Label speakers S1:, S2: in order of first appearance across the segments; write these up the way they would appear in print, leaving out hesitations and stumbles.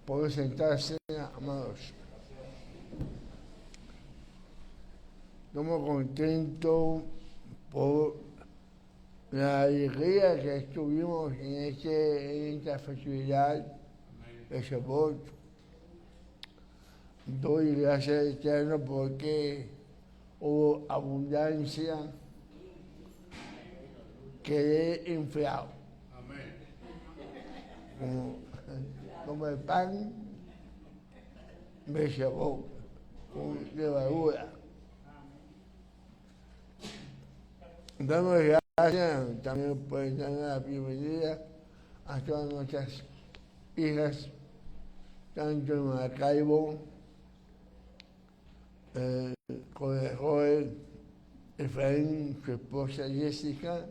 S1: Pueden sentarse, amados. Estamos contentos por la alegría que estuvimos en esta festividad de Shavuot. Doy gracias al Eterno porque hubo abundancia, quedé enfriado. Como el pan de Shavuot con levadura. Damos gracias también por dar la bienvenida a todas nuestras hijas, tanto en Maracaibo, con el joven Efraín, su esposa Jessica,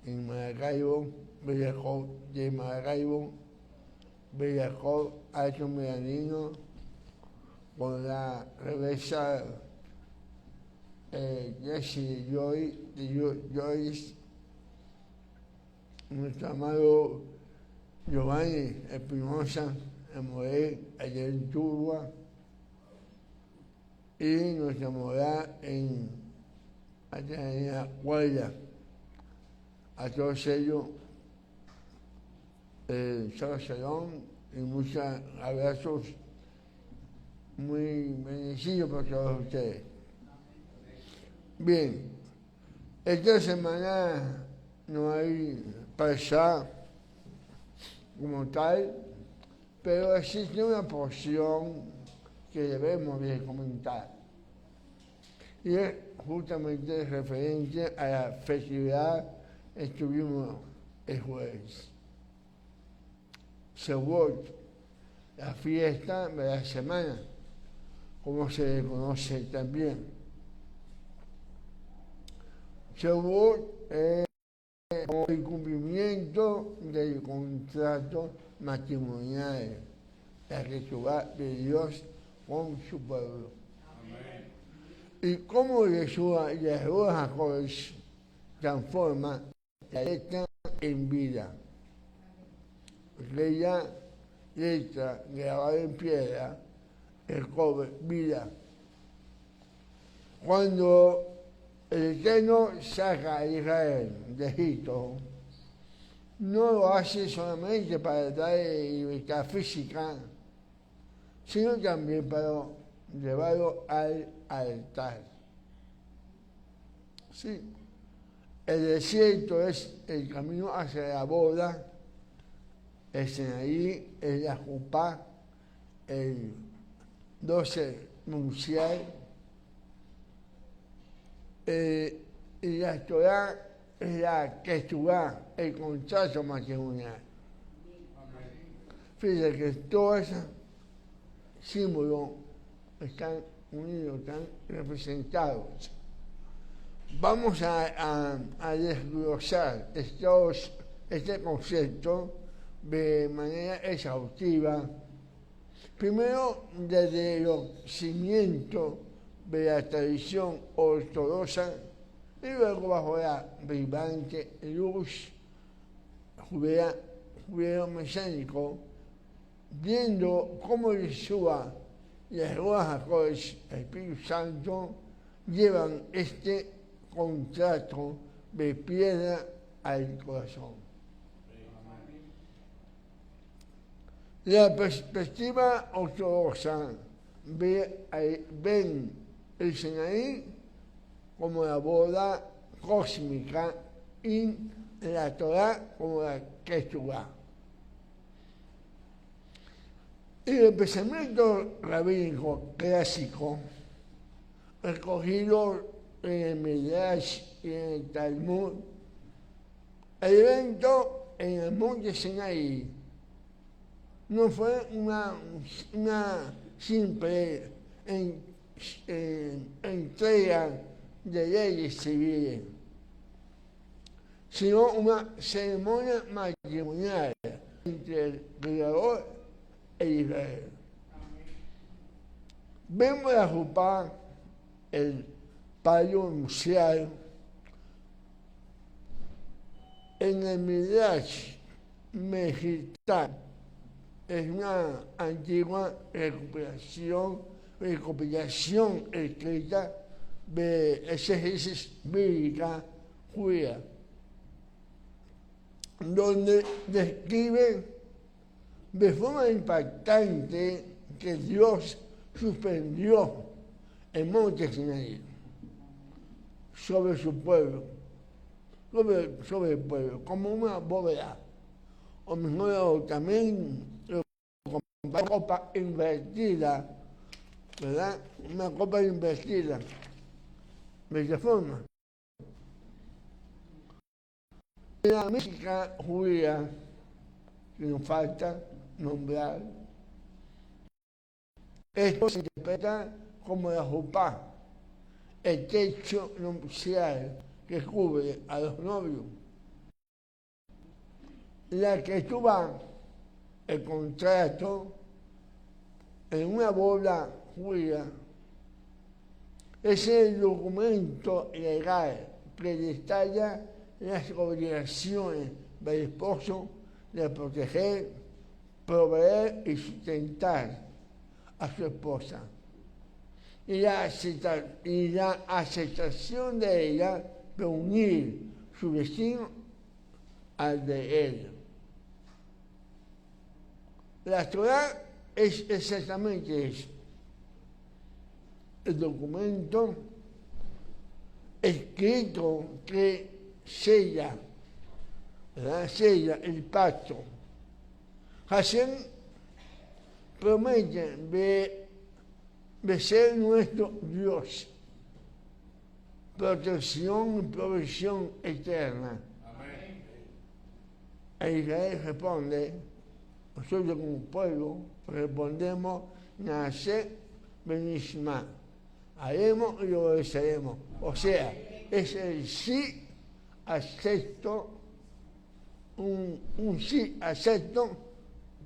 S1: en Maracaibo, Bellacó de Maracaibo, Bellacó Alto Medanino, con la reversa Jessie Joyce, nuestro amado Giovanni Espinosa, en Morel, allá en Turba, y nuestra morada en la Guardia. A todos ellos, shalom y muchos abrazos muy bendecidos para todos ustedes. Bien, esta semana no hay parashá como tal, pero existe una porción que debemos de comentar. Y es justamente referente a la festividad que estuvimos el jueves. Shavuot, la fiesta de la semana, como se le conoce también. Shavuot es el cumplimiento del contrato matrimonial, la Yeshua de Dios con su pueblo. Amén. Y cómo Yeshua HaKodesh transforma la letra en vida. Aquella letra grabada en piedra, el cobre, vida. Cuando el Eterno saca a Israel de Egipto, no lo hace solamente para darle libertad física, sino también para llevarlo al altar. Sí, el desierto es el camino hacia la boda, el Sinaí es la Jupá, el 12 nupcial, y la Torah es la Ketubá, el contrato matrimonial. Fíjate que todos esos símbolos están unidos, están representados. Vamos a desglosar este concepto de manera exhaustiva. Primero, desde los cimientos de la tradición ortodoxa y luego bajo la vibrante luz judeo-mesánico, viendo cómo Yeshua y el Ruach HaKodesh, el Espíritu Santo, llevan este contrato de piedra al corazón. La perspectiva ortodoxa ven el Sinaí como la boda cósmica y la Torah como la Ketubá. Y el pensamiento rabínico clásico, recogido en el Midrash y en el Talmud, el evento en el monte Sinaí no fue una simple entrega de leyes civiles, sino una ceremonia matrimonial entre el Creador e Israel. Vemos la Jupá, el palo nupcial, en el Midrash Mejitá, es una antigua recopilación escrita de exégesis bíblica judía, donde describe de forma impactante que Dios suspendió el monte Sinaí sobre su pueblo, sobre el pueblo, como una bóveda. O mejor también una copa invertida, ¿verdad? Una copa invertida. De esta forma. En la mística judía, que nos falta nombrar, esto se interpreta como la jupá, el techo nupcial que cubre a los novios. La que tuvo el contrato en una boda judía es el documento legal que detalla las obligaciones del esposo de proteger, proveer y sustentar a su esposa y la aceptación de ella de unir su destino al de él. La Torá es exactamente eso. El documento escrito que sella el pacto. Hashem promete de ser nuestro Dios, protección y provisión eterna. Amén. E Israel responde, nosotros como pueblo respondemos, nace benishma, haremos y obedeceremos. O sea, es el sí acepto, un sí acepto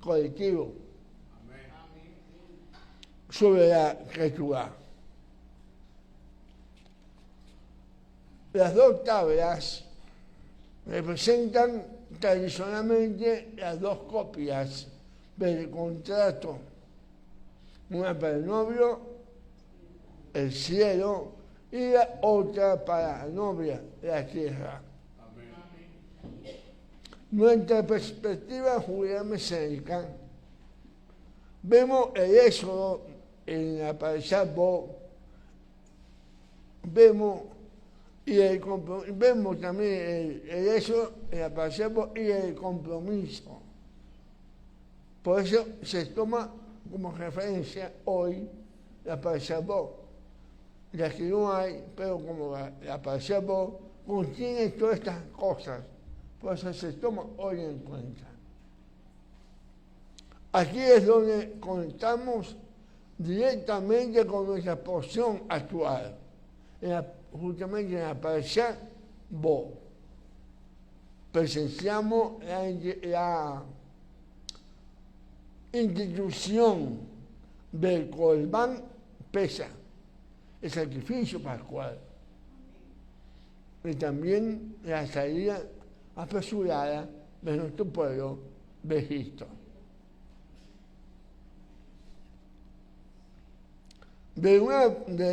S1: colectivo. Amén. Sobre la escritura. Las dos tablas representan tradicionalmente las dos copias del contrato, una para el novio, el cielo, y la otra para la novia, la tierra. Amén. Nuestra perspectiva judía mesiánica, vemos el éxodo en la Parashá Bo, vemos también el éxodo en la Parashá Bo y el compromiso. Por eso se toma como referencia hoy la Parashá Bo. Ya que no hay, pero como la Parashá Bo contiene todas estas cosas, por eso se toma hoy en cuenta. Aquí es donde conectamos directamente con nuestra posición actual, justamente en la Parashá Bo. Presenciamos la institución del Corbán Pesa, el sacrificio pascual, y también la salida apresurada de nuestro pueblo de Egipto. De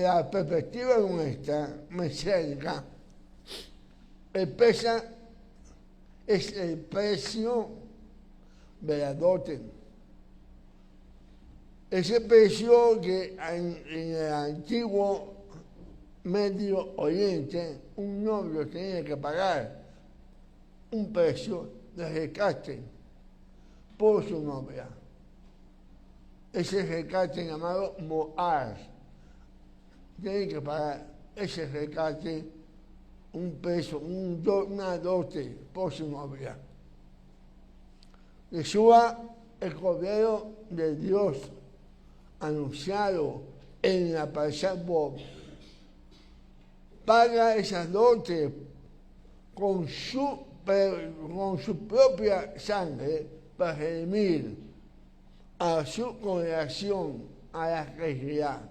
S1: la perspectiva nuestra mesiánica, el Pesa es el precio de la dote. Ese precio que en el antiguo Medio Oriente un novio tenía que pagar un precio de rescate por su novia. Ese rescate llamado Moar, tiene que pagar ese rescate, un precio, una dote por su novia. Yeshua, el Cordero de Dios, anunciado en la Parashá Bo, paga esas dotes con su propia sangre para redimir a su congregación, a la realidad.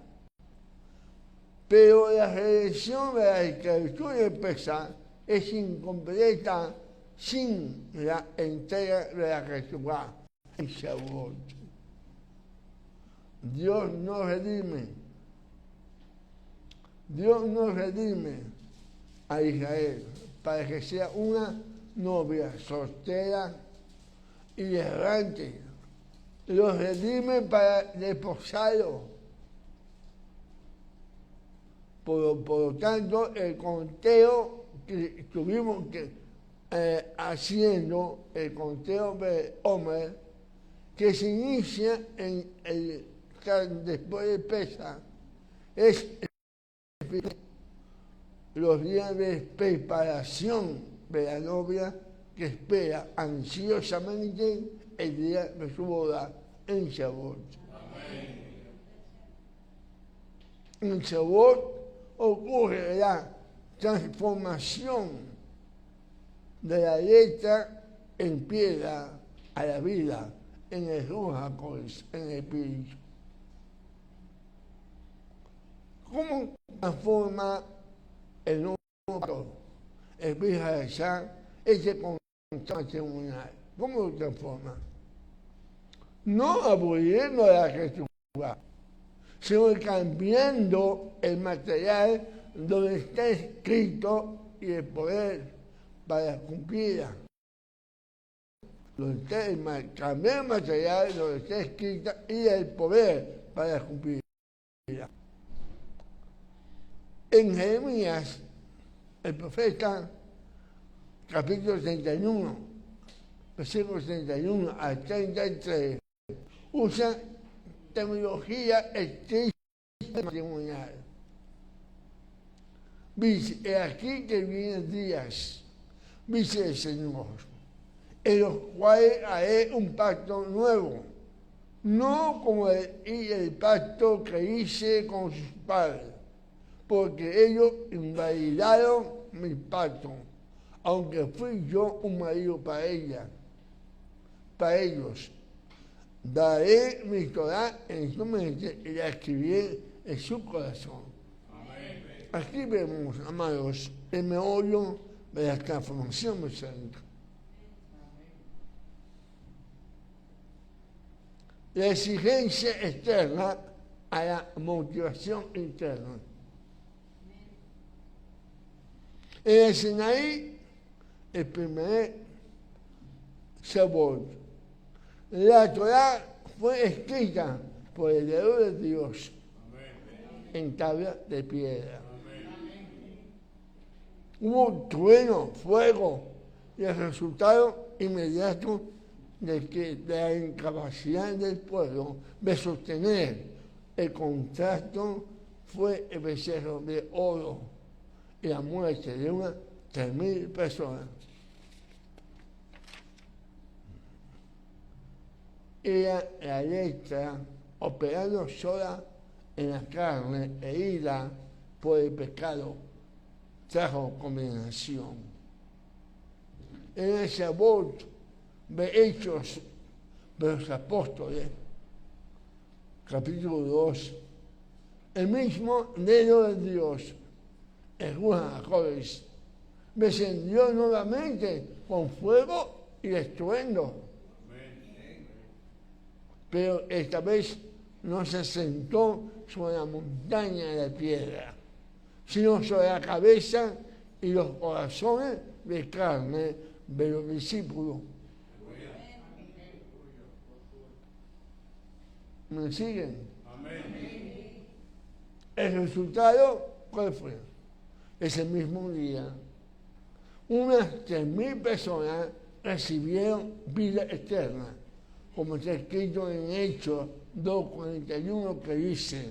S1: Pero la redención de la escritura de Pesa es incompleta sin la entrega de la escritura. en Shavuot. Dios nos redime. Dios nos redime a Israel para que sea una novia soltera y errante. Los redime para desposarlo. Por lo tanto, el conteo que estuvimos haciendo, el conteo de Omer, que se inicia después de Pesach, es los días de preparación de la novia que espera ansiosamente el día de su boda en Shavuot. En Shavuot ocurre la transformación de la letra en piedra a la vida, en el Ruach HaKodesh, en el Espíritu. ¿Cómo transforma el nuevo el Bihashá, ese contrato matrimonial? ¿Cómo lo transforma? No aboliendo la escritura, sino cambiando el material donde está escrito y el poder para cumplirla. Cambiar el material donde está escrito y el poder para cumplirla. En Jeremías, el profeta, capítulo 31, versículo 31 al 33, usa terminología estricta matrimonial. Dice, aquí que vienen días, dice el Señor, en los cuales haré un pacto nuevo, no como el pacto que hice con sus padres, porque ellos invalidaron mi pacto, aunque fui yo un marido para ellos. Daré mi Torah en su mente y la escribiré en su corazón. Amén. Aquí vemos, amados, el meollo de la transformación mesiánica. La exigencia externa a la motivación interna. En el Sinaí, el primer Shavuot, la Torah fue escrita por el dedo de Dios en tabla de piedra. Hubo trueno, fuego, y el resultado inmediato de la incapacidad del pueblo de sostener el contrato fue el becerro de oro y la muerte de unas 3,000 personas. Era la letra operando sola en la carne e ida por el pecado trajo condenación. En el Shavuot de Hechos de los Apóstoles, capítulo 2, el mismo dedo de Dios, el Ruach HaKodesh, descendió nuevamente con fuego y estruendo. Pero esta vez no se sentó sobre la montaña de piedra, sino sobre la cabeza y los corazones de carne de los discípulos. ¿Me siguen? Amén. El resultado, ¿cuál fue? Ese mismo día, unas 3,000 personas recibieron vida eterna, como está escrito en Hechos 2:41, que dice: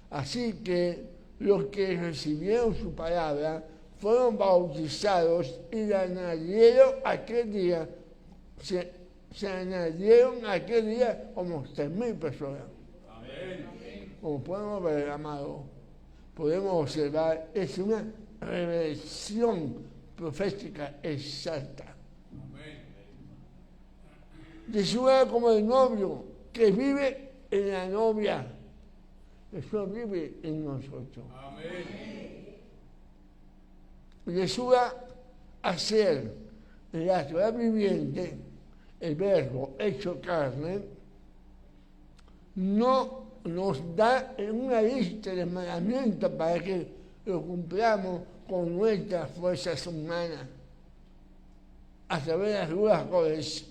S1: así que los que recibieron su palabra fueron bautizados y le añadieron aquel día, se añadieron aquel día como 3,000 personas. Amén. Como podemos ver, amado, podemos observar, es una revelación profética exacta. Jesús era como el novio que vive en la novia. Jesús vive en nosotros. Amén. Jesús va a ser la Torah viviente el verbo hecho carne, no nos da una lista de mandamientos para que lo cumplamos con nuestras fuerzas humanas. A través de las ruajas,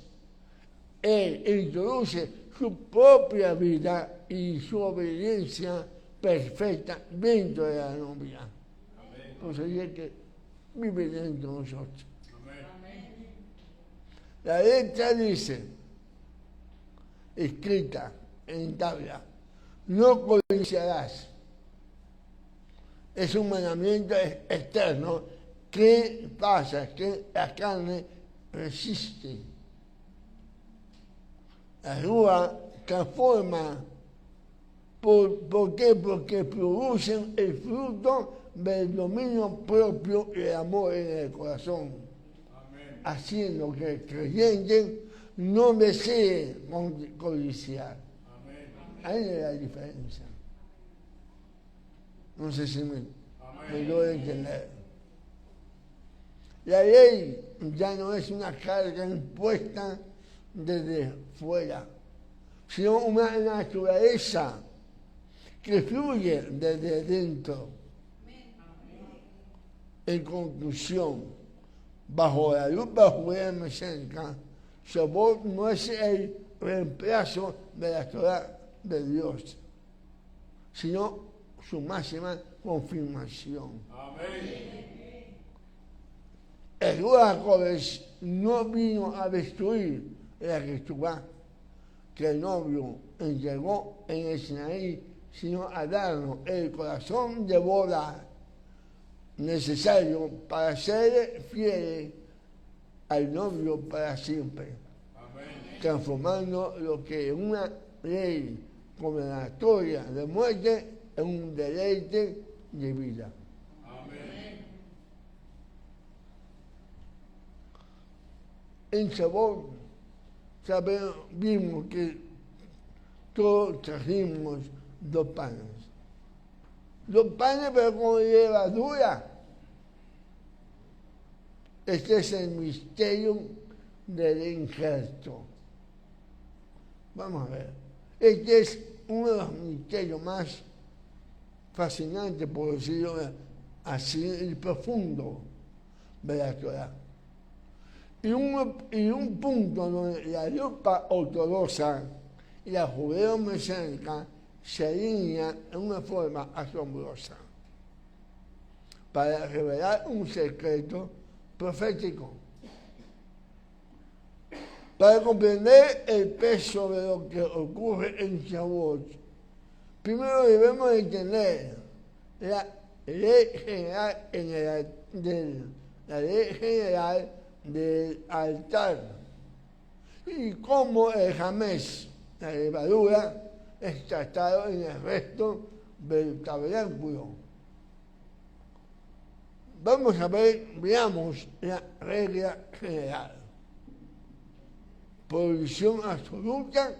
S1: Él introduce su propia vida y su obediencia perfecta dentro de la novia. Por eso es que vive dentro de nosotros. Amén. La letra dice, escrita en tabla, no codiciarás. Es un mandamiento externo que pasa, que la carne resiste. La rúa transforma. ¿Por qué? Porque producen el fruto del dominio propio y el amor en el corazón. Amén. Haciendo que el creyente no desee codiciar. Amén. Ahí es la diferencia. No sé si me doy a entender. La ley ya no es una carga impuesta desde fuera, sino una naturaleza que fluye desde dentro. En conclusión, bajo la luz judía mesiánica, Shavuot no es el reemplazo de la Torá de Dios, sino su máxima confirmación. Amén. El Ruach HaKodesh no vino a destruir la Ketubá que el novio entregó en el Sinaí, sino a darnos el corazón de boda necesario para ser fiel al novio para siempre. Amén. Transformando lo que una ley condenatoria de muerte en un deleite de vida. Amén. En Shavuot vimos que todos trajimos 2 panes. 2 panes pero con levadura. Este es el misterio del injerto. Vamos a ver. Este es uno de los misterios más fascinantes, por decirlo así, y profundo de la Torá. Y un punto donde la lupa ortodoxa y la judeo-mesiánica se alinean en una forma asombrosa para revelar un secreto profético. Para comprender el peso de lo que ocurre en Shavuot, primero debemos entender la ley general del altar y cómo el jamés, la levadura, es tratado en el resto del tabernáculo. Vamos a ver, veamos la regla general. Prohibición absoluta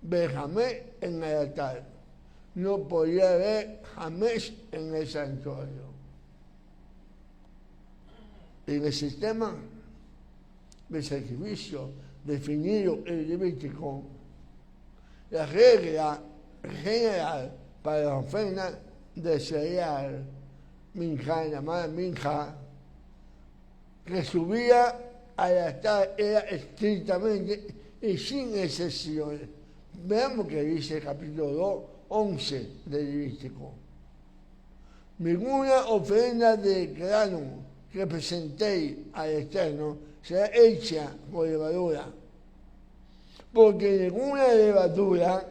S1: de jamés en el altar. No podía haber jamés en el santuario. En el sistema de sacrificio definido en Levítico, la regla general para la ofrenda de cereal, minja, llamada minja, que subía al altar era estrictamente y sin excepciones. Veamos que dice el capítulo 11 de Levítico. Ninguna ofrenda de grano que presentéis al Eterno será hecha por levadura, porque ninguna levadura,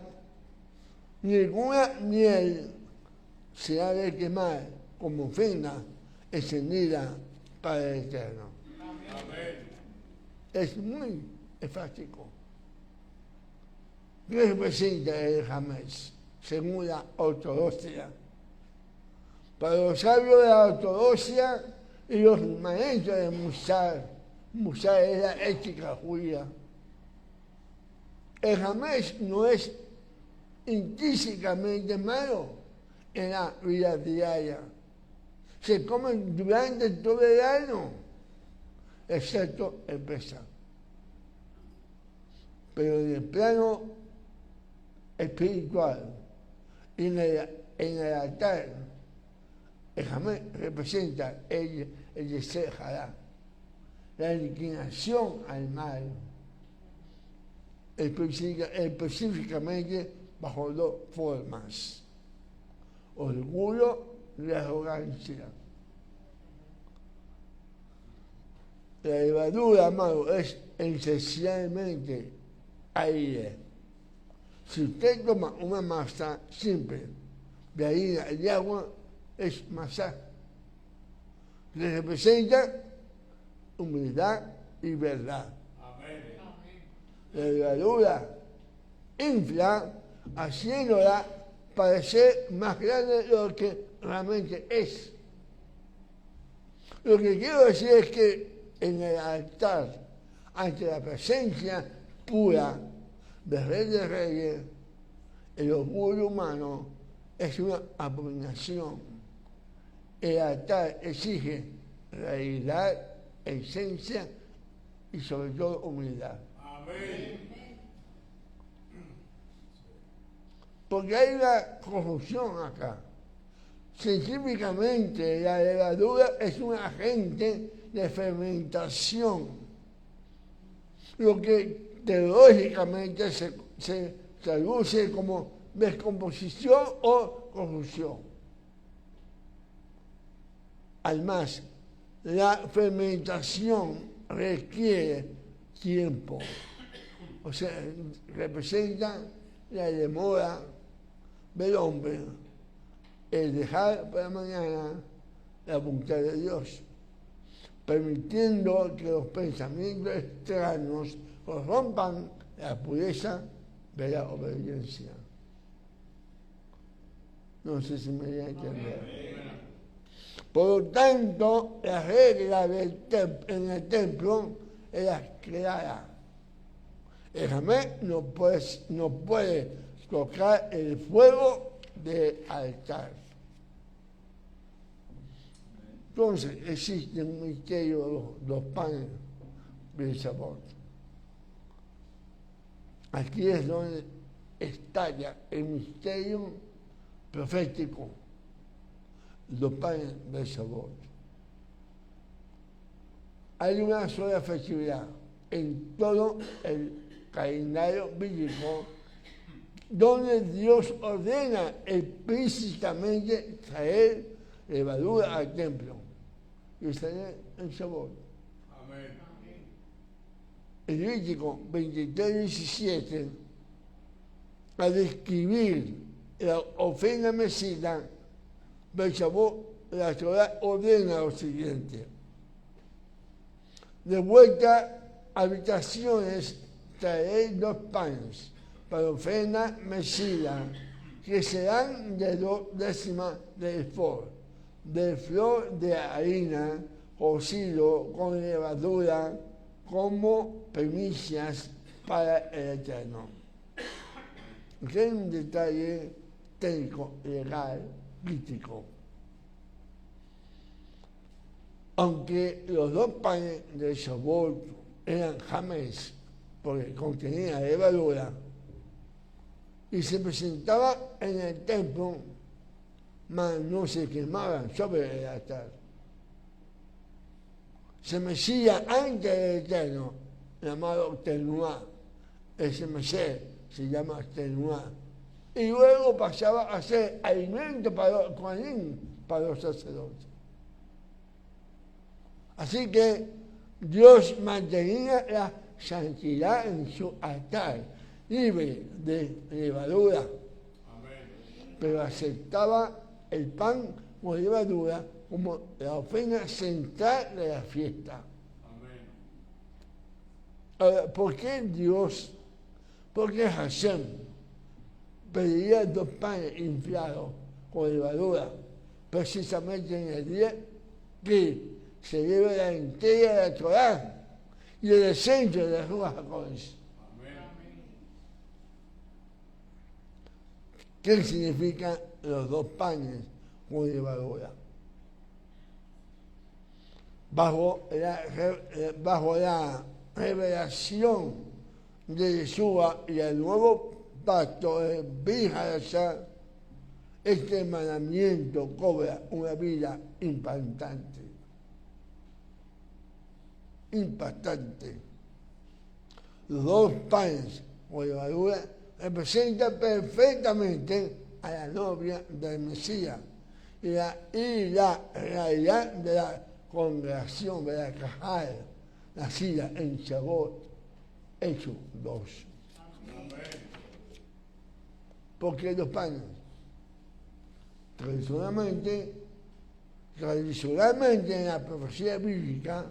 S1: ninguna miel se ha de quemar como ofrenda encendida para el Eterno. Amén. Es muy enfático. ¿Qué representa el jamés según la ortodoxia? Para los sabios de la ortodoxia y los maestros de Musar es la ética judía. El jamés no es intrínsecamente malo en la vida diaria. Se come durante todo el año, excepto el Pesaj. pero en el plano espiritual, en el altar, el jamé representa el Yetzer Hará, la inclinación al mal, específicamente bajo dos formas: orgullo y arrogancia. La levadura, amado, es esencialmente aire. Si usted toma una masa simple de harina y agua, es masa, que representa humildad y verdad. Amén. La levadura infla, haciéndola parecer más grande de lo que realmente es. Lo que quiero decir es que en el altar, ante la presencia pura del Rey de Reyes, el orgullo humano es una abominación. El altar exige realidad, esencia y sobre todo humildad. Amén. Porque hay una confusión acá. Científicamente, la levadura es un agente de fermentación, lo que teológicamente se traduce como descomposición o corrupción. Además, la fermentación requiere tiempo, o sea, representa la demora del hombre, el dejar para mañana la voluntad de Dios, permitiendo que los pensamientos extraños corrompan la pureza de la obediencia. No sé si me voy a entender. Por lo tanto, la regla en el templo era clara. El jamé no puede tocar el fuego del altar. Entonces existe un misterio de los panes del sabor. Aquí es donde estalla el misterio profético, los panes del sabor. Hay una sola festividad en todo el calendario bíblico donde Dios ordena explícitamente traer levadura al templo y traer el sabor. Amén. El Levítico 23:17, al describir la ofrenda mecida del sabor, la Torá ordena lo siguiente: de vuelta a habitaciones traeré 2 panes para ofrenda mecida, que serán de 2 décimas de efor, de flor de harina cocido con levadura, como primicias para el Eterno. Que es un detalle técnico, legal, crítico. Aunque los 2 panes de sabor eran jamés, porque contenían levadura, y se presentaba en el templo, mas no se quemaban sobre el altar. Se mecía ante el Eterno, llamado tenuá. Ese mesé se llama tenuá. Y luego pasaba a ser alimento para los sacerdotes. Así que Dios mantenía la santidad en su altar, libre de levadura. Amén. Pero aceptaba el pan con levadura como la ofrenda central de la fiesta. Amén. Ahora, ¿por qué Dios, por qué Hashem pediría 2 panes inflados con levadura precisamente en el día que se lleve la entrega de la Torá y el centro de la Ruach HaKodesh? ¿Qué significan los 2 panes con levadura? Bajo la revelación de Yeshua y el nuevo pacto de Bihayashá, este mandamiento cobra una vida impactante. Los dos panes o levadura representan perfectamente a la novia del Mesías y la realidad de la congregación de la Cajal, nacida en Shavuot, Hechos 2. Porque los panes, tradicionalmente en la profecía bíblica,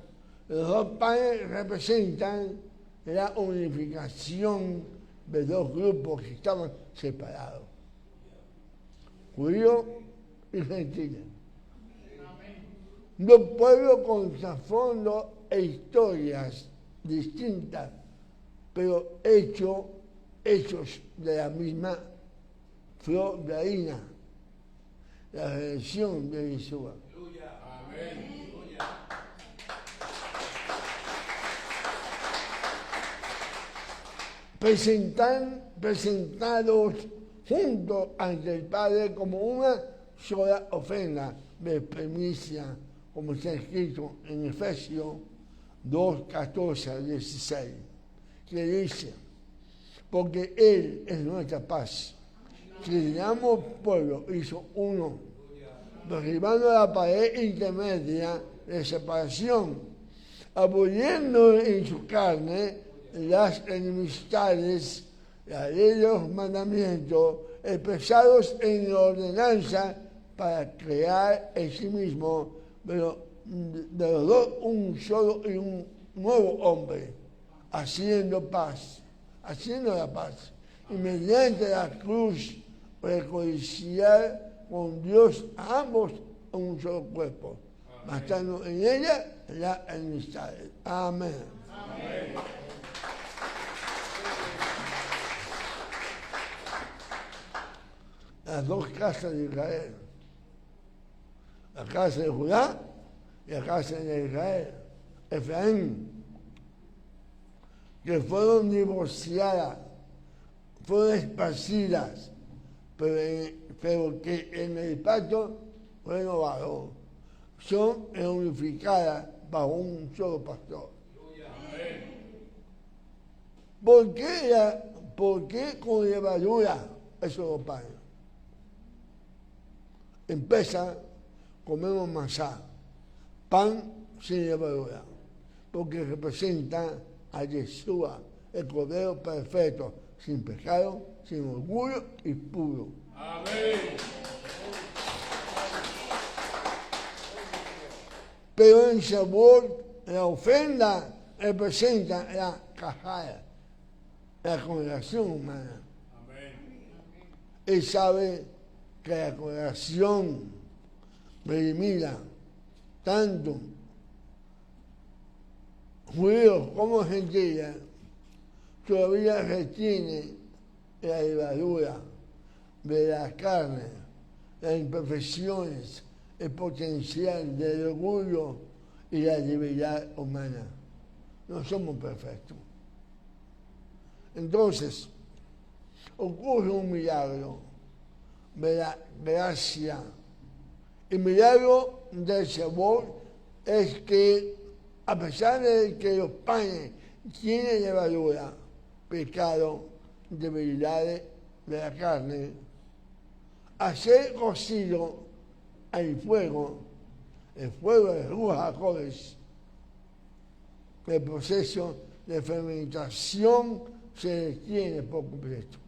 S1: los dos panes representan la unificación de dos grupos que estaban separados, judíos y gentiles. Dos pueblos con trasfondo e historias distintas, pero hechos de la misma flor de harina, la redención de Yeshua. Presentados juntos ante el Padre como una sola ofrenda de primicia, como está escrito en Efesios 2, 14 al 16, que dice: porque Él es nuestra paz, que ambos pueblos hizo uno, derribando la pared intermedia de separación, aboliendo en su carne las enemistades, la ley de los mandamientos, expresados en la ordenanza, para crear en sí mismo de los dos un solo y un nuevo hombre, haciendo la paz, y mediante la cruz reconciliar con Dios a ambos en un solo cuerpo, matando en ella las enemistades. Amén. Las dos casas de Israel, la casa de Judá y la casa de Israel, Efraín, que fueron divorciadas, fueron esparcidas, pero que en el pacto renovado son unificadas bajo un solo pastor. ¿Por qué con levadura esos dos panes? Empieza, comemos masá, pan sin levadura, porque representa a Yeshua, el Cordero perfecto, sin pecado, sin orgullo y puro. Amén. Pero en Shavuot, la ofrenda representa la cajal, la congregación humana. Amén. Él sabe que la congregación redimida, tanto judíos como gentiles, todavía retiene la levadura de la carne, las imperfecciones, el potencial del orgullo y la debilidad humana. No somos perfectos. Entonces, ocurre un milagro de la gracia. El milagro del Shavuot es que, a pesar de que los panes tienen levadura, pecado, debilidades de la carne, hacer cocido al fuego, el fuego de Ruach HaKodesh, el proceso de fermentación se detiene por completo.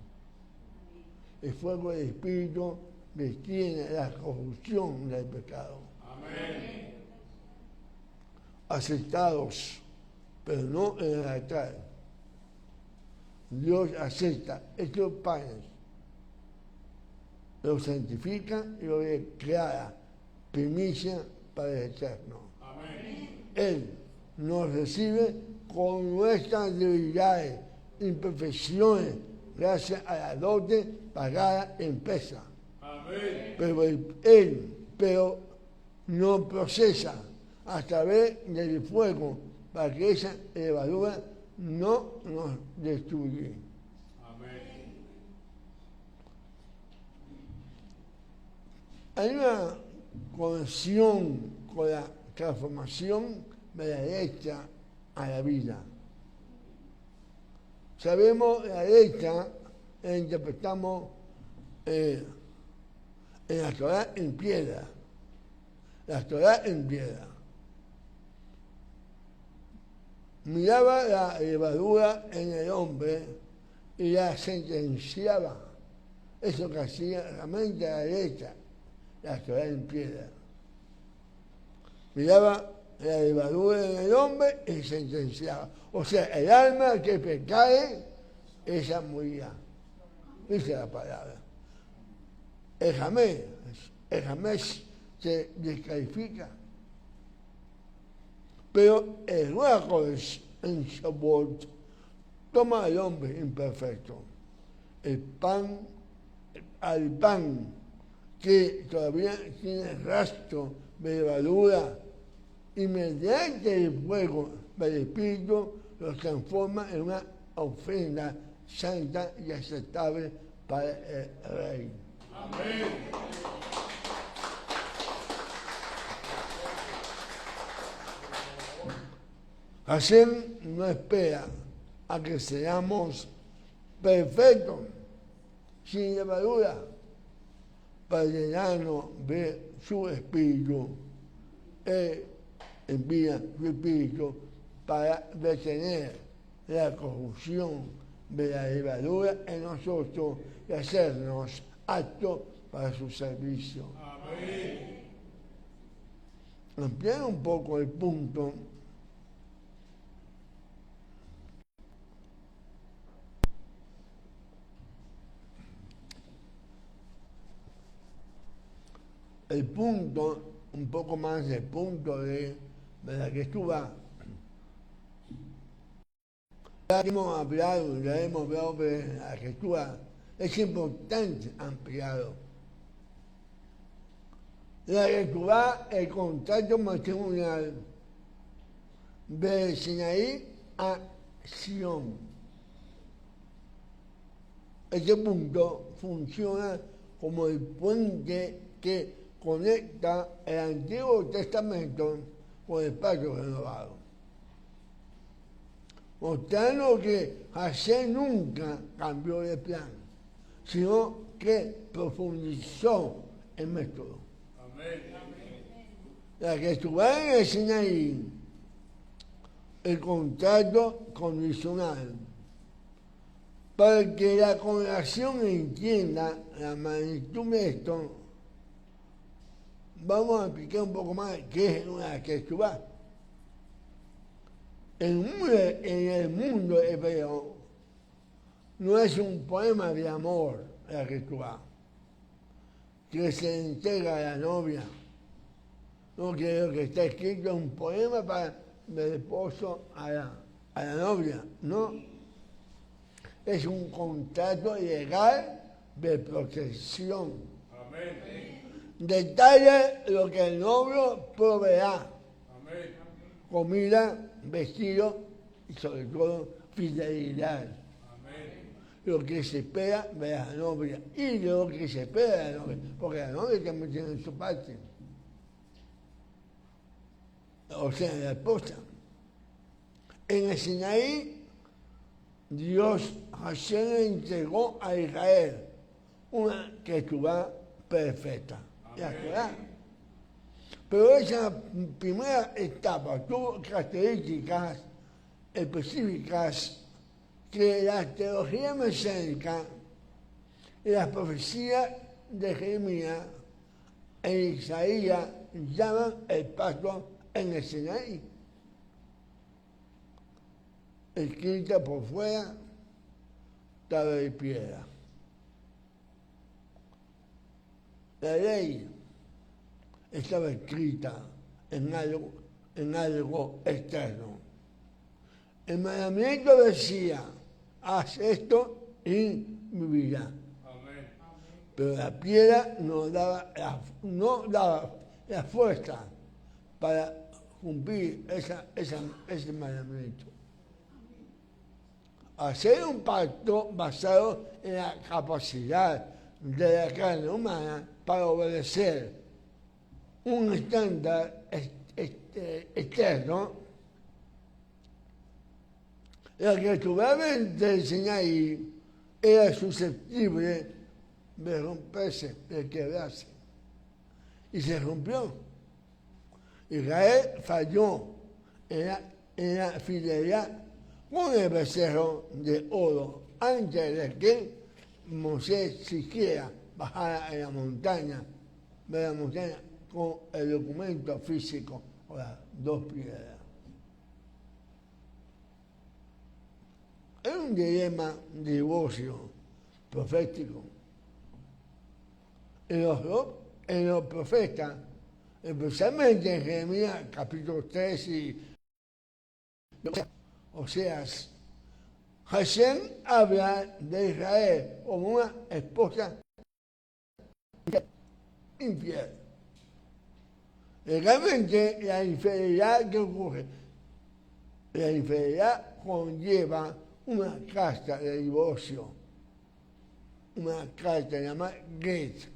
S1: El fuego del Espíritu detiene la corrupción del pecado. Amén. Aceptados, pero no en el altar. Dios acepta estos panes, los santifica y los declara primicia para el eterno. Amén. Él nos recibe con nuestras debilidades, imperfecciones, gracias a la dote pagada en pesa. Amén. Pero no procesa a través del fuego para que esa levadura no nos destruye.
S2: Amén.
S1: Hay una conexión con la transformación de la letra a la vida. Sabemos la letra, la interpretamos en la Torá en piedra. La Torá en piedra. Miraba la levadura en el hombre y la sentenciaba. Eso que hacía la mente a la letra, la Torá en piedra. Miraba la levadura en el hombre y sentenciaba. O sea, el alma que pecare, ella morirá. Dice la palabra. El jamés se descalifica. Pero el ruajo en Shavuot toma al hombre imperfecto, al pan que todavía tiene rastro de levadura, y mediante el fuego del Espíritu lo transforma en una ofrenda santa y aceptable para el Rey.
S2: Amén.
S1: Hashem no espera a que seamos perfectos, sin levadura, para llenarnos de su Espíritu. Él envía su Espíritu para detener la corrupción de la levadura en nosotros y hacernos aptos para su servicio.
S2: Amén.
S1: Ampliar un poco el punto. El punto, un poco más el punto de la que estuvo. Ya hemos hablado de la escritura. Es importante ampliarlo. La escritura, el contacto matrimonial de Sinaí a Sion. Este punto funciona como el puente que conecta el Antiguo Testamento con el Pacto Renovado, mostrando que Hashem nunca cambió de plan, sino que profundizó el método.
S2: Amén.
S1: La que estuvo en el Sinaí, el contacto condicional, para que la congregación entienda la magnitud de esto. Vamos a explicar un poco más qué es una Ketubá. En el mundo hebreo no es un poema de amor la Ketubá, que se entrega a la novia. No creo que está escrito un poema para del esposo a la novia, no. Es un contrato legal de protección.
S2: Amén.
S1: Detalla lo que el novio proveerá.
S2: Amén.
S1: Comida, vestido y sobre todo fidelidad.
S2: Amén.
S1: Lo que se espera de la novia y lo que se espera de la novia, porque la novia también tiene su parte. O sea, la esposa. En el Sinaí, Dios Hashem le entregó a Israel una Ketubá perfecta. La Torá. Pero esa primera etapa tuvo características específicas que la teología mesiánica y las profecías de Jeremías e Isaías llaman el pacto en el Sinaí. Escrita por fuera, tabla de piedra. La ley estaba escrita en algo externo. El mandamiento decía, haz esto y vivirás.
S2: Amén.
S1: Pero la piedra no daba la fuerza para cumplir ese mandamiento. hacer un pacto basado en la capacidad de la carne humana para obedecer un estándar externo, la criatura del Sinaí era susceptible de romperse, de quebrarse, y se rompió. Israel falló en la fidelidad con el becerro de oro antes de que Moisés siquiera bajara a la montaña, con el documento físico o las dos piedras. Es un dilema de divorcio profético. En los profetas, especialmente en Jeremías capítulo 3 y Oseas, Hashem habla de Israel como una esposa infiel. Realmente la infidelidad que ocurre, la infidelidad conlleva una carta de divorcio, una carta llamada get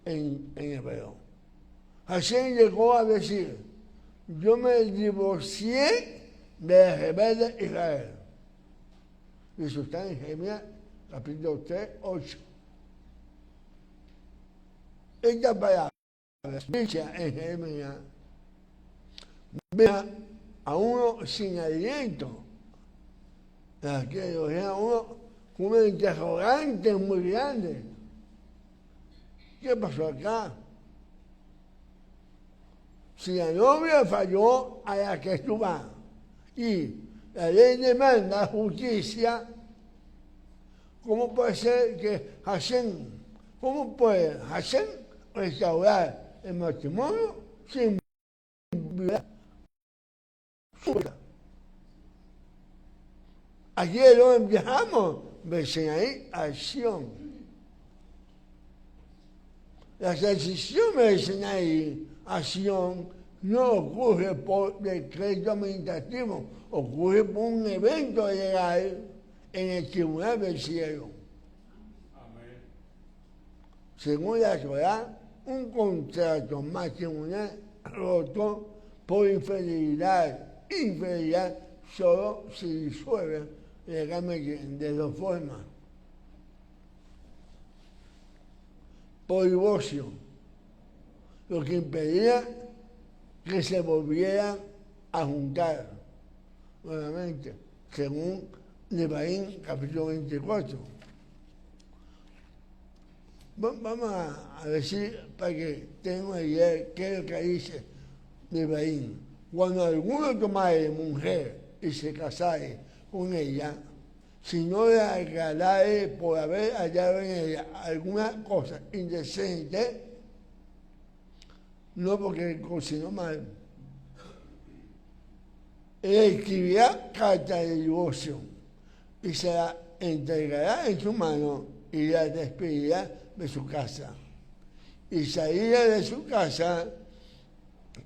S1: en hebreo. Hashem llegó a decir, yo me divorcié del rebelde Israel. Y eso está en Jeremías capítulo 3, 8. Esta palabra dicha en Jeremías deja a uno sin aliento, que lo deja a uno con un interrogante muy grande. ¿Qué pasó acá? Si la novia falló a la que estuvo y la ley demanda justicia, ¿cómo puede ser que cómo puede Hashem restaurar el matrimonio sin violar su vida? Ayer lo empezamos, ven ahí, acción. Las decisiones de Sinaí, acción, no ocurre por decreto administrativo, ocurre por un evento legal en el tribunal del cielo.
S2: Amén.
S1: Según la Torá, un contrato matrimonial roto por infidelidad solo se disuelve legalmente de dos formas. Por divorcio, lo que impedía que se volvieran a juntar nuevamente, según Nebaín capítulo 24. Vamos a decir para que tengan una idea de qué es lo que dice Nebaín. Cuando alguno tomare mujer y se casare con ella, si no le agradare por haber hallado en ella alguna cosa indecente, no porque cocinó mal, le escribirá carta de divorcio y se la entregará en su mano y la despedirá de su casa. Y salirá de su casa,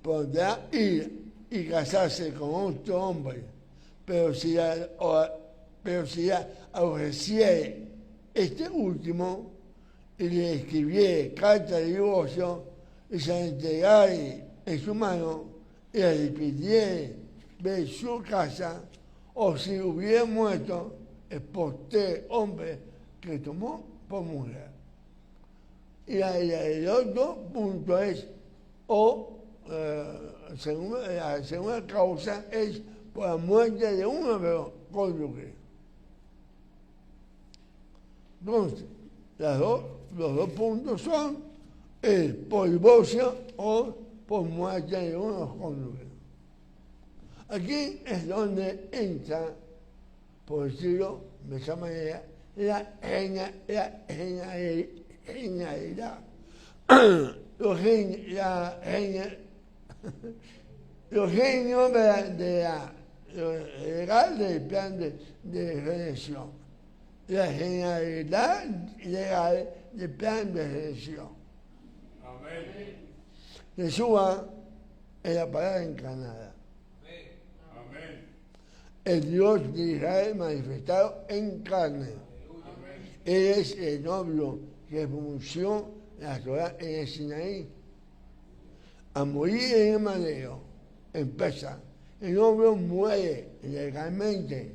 S1: podrá ir y casarse con otro hombre, pero si la aborreciere este último y le escribiere carta de divorcio y se la entregare en su mano y la despidiere de su casa, o si hubiera muerto el posterior hombre que tomó por mujer. Y el otro punto es, la segunda causa es por la muerte de uno de los cónyuges. Entonces, los dos puntos son por divorcio o por muerte de uno de los cónyuges. Aquí es donde entra, por decirlo de esa manera, la genialidad. Los genios legal del plan de redención. La genialidad legal del plan de redención.
S2: Amén.
S1: Yeshua es la palabra encarnada.
S2: Amén.
S1: el Dios de Israel manifestado en carne. Él es el novio que pronunció la Torá en el Sinaí. A morir en el madero, empieza. El novio muere legalmente.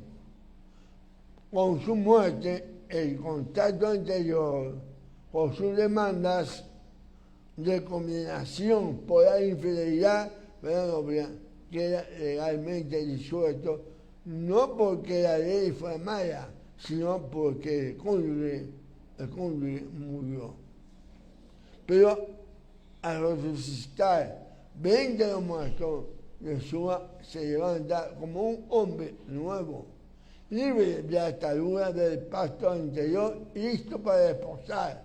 S1: Con su muerte, el contacto anterior, con sus demandas de condenación por la infidelidad, queda legalmente disuelto, no porque la ley fue mala, sino porque el cónyuge murió. Pero al resucitar, 20 de los muertos, Yeshua se levanta como un hombre nuevo, libre de la atadura del pacto anterior y listo para desposar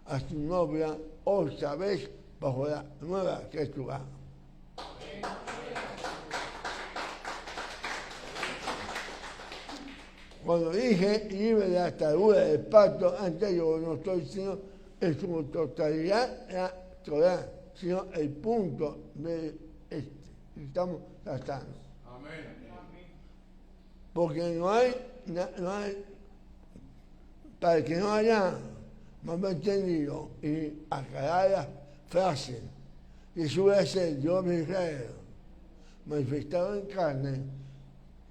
S1: a su novia otra vez bajo la nueva criatura. Cuando dije libre de la atadura del pacto anterior, no estoy diciendo en su totalidad la Torá, sino el punto de que estamos tratando.
S2: Amén.
S1: Porque no hay, para que no haya más entendido y aclarar la frase, Jesús es el Dios de Israel, manifestado en carne,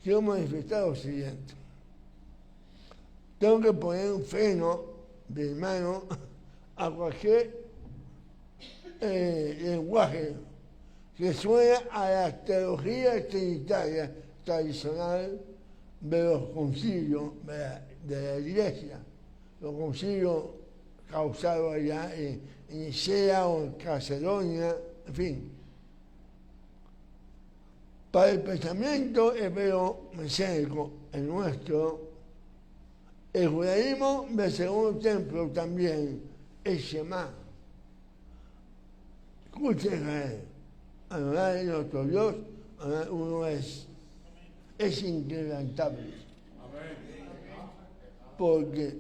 S1: quiero manifestar lo siguiente. Tengo que poner un freno de mano a cualquier lenguaje que suene a la teología trinitaria tradicional de los concilios de la Iglesia, los concilios causados allá en Nicea o en Calcedonia, en fin. Para el pensamiento hebreo mesiánico, el nuestro, el judaísmo del segundo templo también es Shema. Escuchen Israel, Adonai nuestro Dios, Adonai uno es inquebrantable. Porque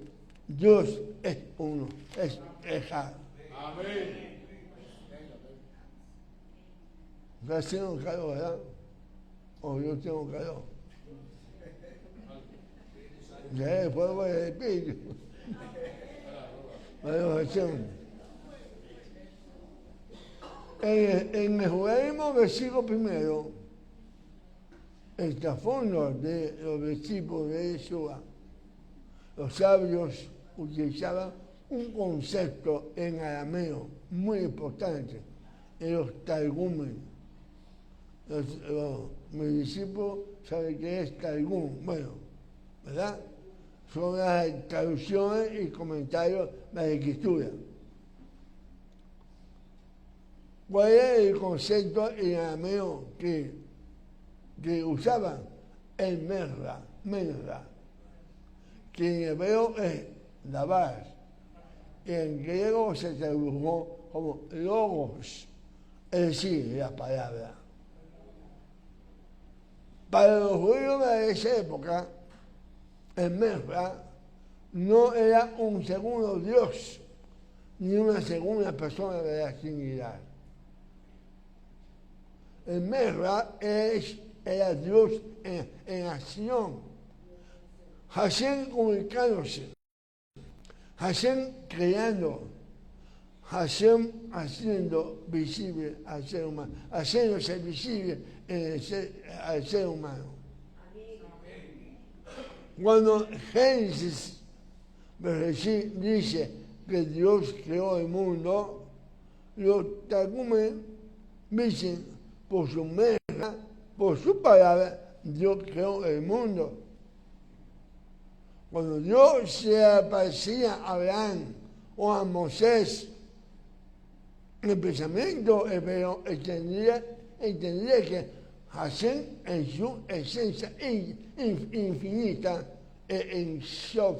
S1: Dios es uno, es Ejad.
S2: Amén.
S1: ¿Está haciendo calor, verdad? O yo tengo calor. Ya después voy a despedir. En el judaísmo, versículo primero, el trasfondo de los discípulos de Yeshua, los sabios utilizaban un concepto en arameo muy importante en los targumes. Mis discípulos saben qué es targum, bueno, ¿verdad? Son las traducciones y comentarios de la Escritura. ¿Cuál es el concepto en arameo que usaban? El merra, que en hebreo es davar, y en griego se tradujo como logos, es decir, la palabra. Para los judíos de esa época, el merra no era un segundo Dios, ni una segunda persona de la Trinidad. El merra era Dios en acción, Hashem comunicándose, Hashem creando, Hashem haciendo visible al ser humano, haciéndose visible al ser humano. Cuando Génesis dice que Dios creó el mundo, los targumes dicen por su merra, por su palabra, Dios creó el mundo. Cuando Dios se aparecía a Abraham o a Moisés, el pensamiento hebreo entendía que Hashem en su esencia infinita en Sof,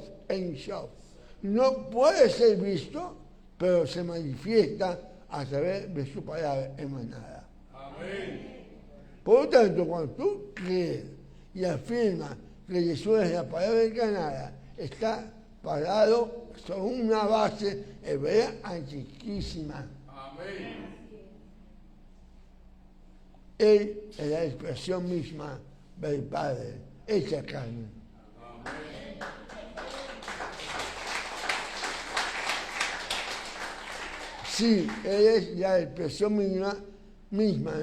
S1: no puede ser visto, pero se manifiesta a través de su palabra emanada.
S2: Amén.
S1: Por lo tanto, cuando tú crees y afirmas que Jesús es la palabra encarnada, está parado sobre una base hebrea antiquísima.
S2: Amén.
S1: Él es la expresión misma del Padre. hecha carne. Sí, Él es la expresión misma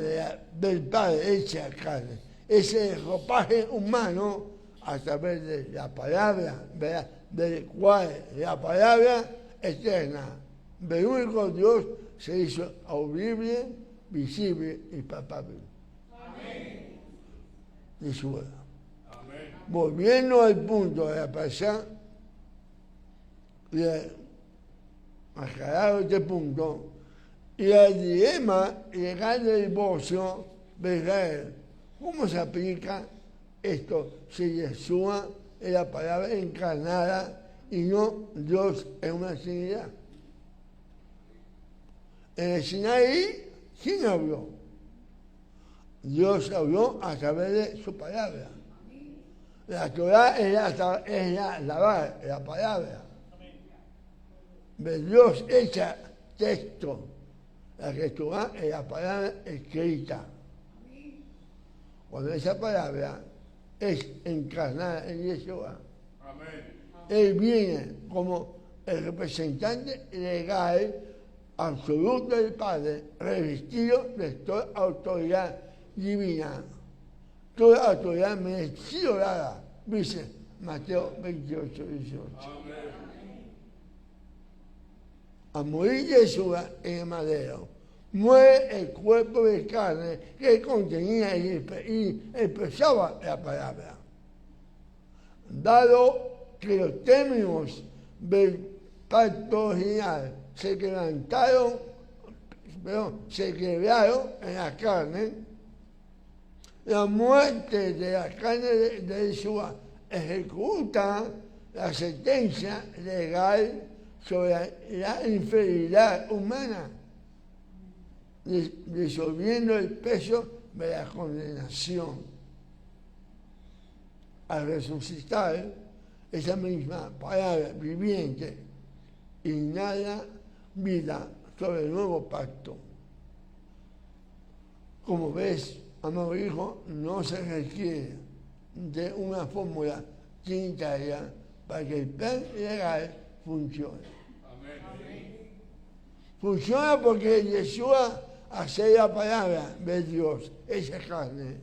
S1: del Padre hecha carne. Ese ropaje humano a través de la palabra, ¿verdad? Del cual la palabra eterna del único Dios se hizo audible, visible y palpable.
S2: Amén.
S1: Yeshua.
S2: Amén.
S1: Volviendo al punto de la pasada, aclarado este punto, y el dilema legal del divorcio de Israel. ¿Cómo se aplica esto si Yeshua es la palabra encarnada y no Dios en una Trinidad? En el Sinaí, ¿quién habló? Dios habló a través de su palabra. La Torah es la palabra. De Dios hecha texto. La Torah es la palabra escrita. Cuando esa palabra es encarnada en Yeshua, Él viene como el representante legal absoluto del Padre, revestido de toda autoridad divina. Toda autoridad me es sido dada, dice Mateo 28, 18. A morir Yeshua en el madero, muere el cuerpo de carne que contenía y expresaba la palabra. Dado que los términos del pacto original se quebraron en la carne, la muerte de la carne de Yeshua ejecuta la sentencia legal sobre la infidelidad humana, disolviendo el peso de la condenación. Al resucitar, esa misma palabra viviente inhala vida sobre el nuevo pacto. Como ves, amado hijo, no se requiere de una fórmula trinitaria para que el plan legal funcione. Funciona porque Yeshua hace la palabra de Dios, esa carne,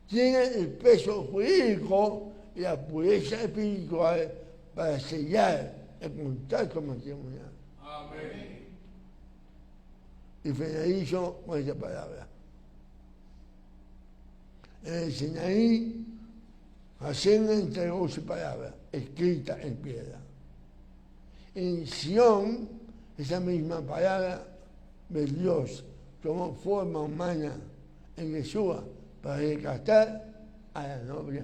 S1: tiene el peso jurídico y la pureza espiritual para sellar el contacto matrimonial.
S2: Amén.
S1: Y finalizo con esa palabra. En el Sinaí, Hashem entregó su palabra, escrita en piedra. En Sion, esa misma palabra de Dios tomó forma humana en Yeshua para rescatar a la novia.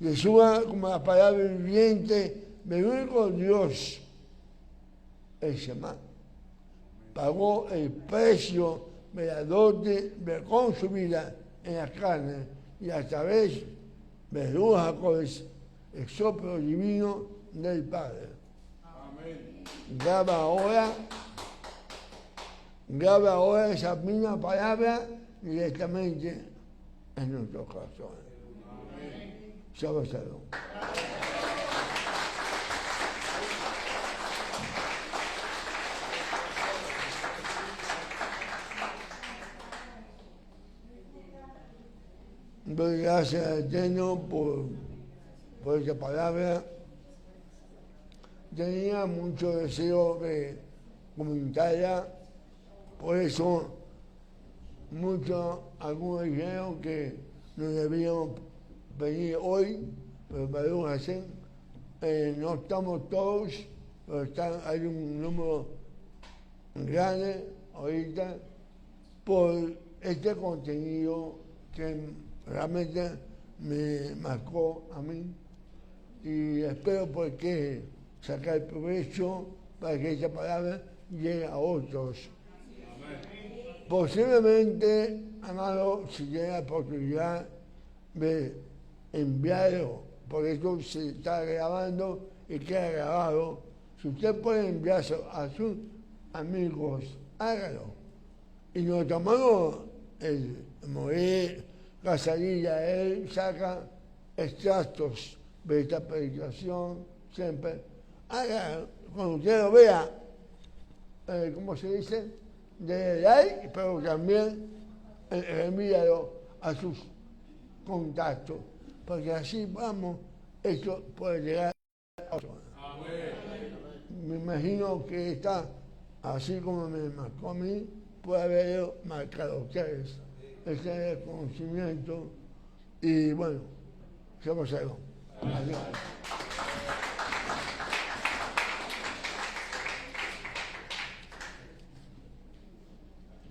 S1: Yeshua, como la palabra viviente del único Dios, el Shema, pagó el precio de la dote con su vida en la carne y a través de Ruach HaKodesh, el soplo divino del Padre.
S2: Amén.
S1: Graba ahora esa misma palabra directamente en nuestros corazones. Shabbat Shalom. Doy gracias al Eterno por esa palabra. Tenía mucho deseo de comentarla, por eso algunos dijeron que nos debíamos venir hoy, pero Baruch Hashem, no estamos todos, pero hay un número grande ahorita por este contenido que realmente me marcó a mí y espero porque sacar provecho para que esa palabra llegue a otros. Amén. Posiblemente, amado, si tiene la oportunidad de enviarlo, porque esto se está grabando y queda grabado, si usted puede enviarlo a sus amigos, hágalo. Y nos tomamos el morir Casadilla, él saca extractos de esta predicación siempre. Cuando usted lo vea, ¿cómo se dice? De like, pero también envíalo a sus contactos, porque así vamos, esto puede llegar a otros. Me imagino que está, así como me marcó a mí, puede haberlo marcado a ustedes. Ese es el conocimiento y bueno, se algo. Adiós.